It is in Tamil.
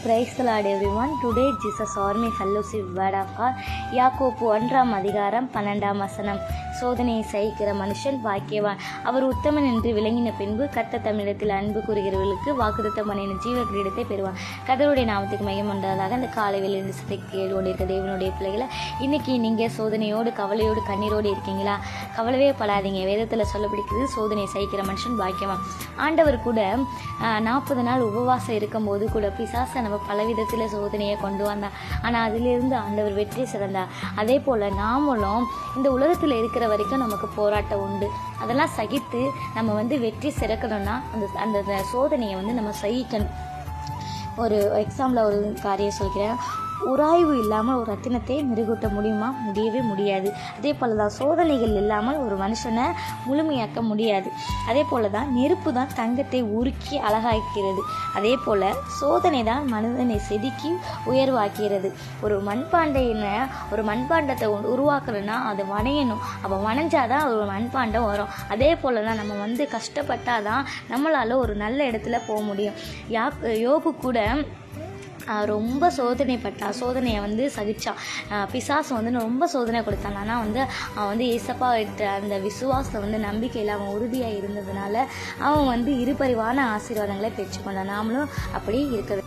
Praise the Lord everyone. Today Jesus Army Fellowship Word of God யாக்கோப்பு 1 அதிகாரம் 12 வசனம். சோதனையை சகிக்கிற மனுஷன் பாக்கியவான், அவர் உத்தமன் என்று விளங்கின பின்பு கர்த்தர் தம்மிடத்தில் அன்பு கூறுகிறவர்களுக்கு வாக்குத்தத்தம் பண்ணின ஜீவ கிரீடத்தை பெறுவான். கர்த்தருடைய நாமத்துக்கு மகிமை உண்டாவதாக. அந்த காலையில் இருந்து சதைக்கு கேள்வோடு இருக்க தேவனுடைய பிள்ளைகளை, இன்னைக்கு நீங்கள் சோதனையோடு கவலையோடு கண்ணீரோடு இருக்கீங்களா? கவலையே படாதீங்க. வேதத்தில் சொல்லப்படுகிறது, சோதனையை சகிக்கிற மனுஷன் பாக்கியவான். ஆண்டவர் கூட 40 நாள் உபவாசம் இருக்கும்போது கூட பிசாசை நம்ம பலவிதத்தில் சோதனையை கொண்டு வந்தார். ஆனால் அதிலிருந்து ஆண்டவர் வெற்றி சிறந்தார். அதே போல் நாமளும் இந்த உலகத்தில் இருக்கிற வரைக்கும் நமக்கு போராட்டம் உண்டு. அதெல்லாம் சகித்து நம்ம வெற்றி சிறக்கணும்னா அந்த சோதனையை நம்ம சகிக்கணும். ஒரு எக்ஸாம்பிள் ஒரு காரியம் சொல்கிறேன். உராய்வு இல்லாமல் ஒரு ரத்தினத்தை மெருகூட்ட முடியுமா? முடியவே முடியாது. அதே போல் தான் சோதனைகள் இல்லாமல் ஒரு மனுஷனை முழுமையாக்க முடியாது. அதே போல் தான் நெருப்பு தான் தங்கத்தை உருக்கி அழகாக்கிறது. அதே போல் சோதனை தான் மனிதனை செதுக்கி உயர்வாக்கிறது. ஒரு மண்பாண்டத்தை உருவாக்கணும்னா அது வணையணும். அப்போ வணைஞ்சாதான் ஒரு மண்பாண்டம் வரும். அதே போல் தான் நம்ம கஷ்டப்பட்டால் தான் நம்மளால் ஒரு நல்ல இடத்துல போக முடியும். யோபு கூட ரொம்ப சோதனையை சகிச்சான். பிசாசு ரொம்ப சோதனை கொடுத்தான். ஆனால் அவன் ஏசப்பா அந்த விசுவாசத்தை நம்பிக்கையில் அவன் உறுதியாக இருந்ததுனால அவன் இருபரிவான ஆசீர்வாதங்களை பெற்றுக்கொண்டான். நாமளும் அப்படி இருக்க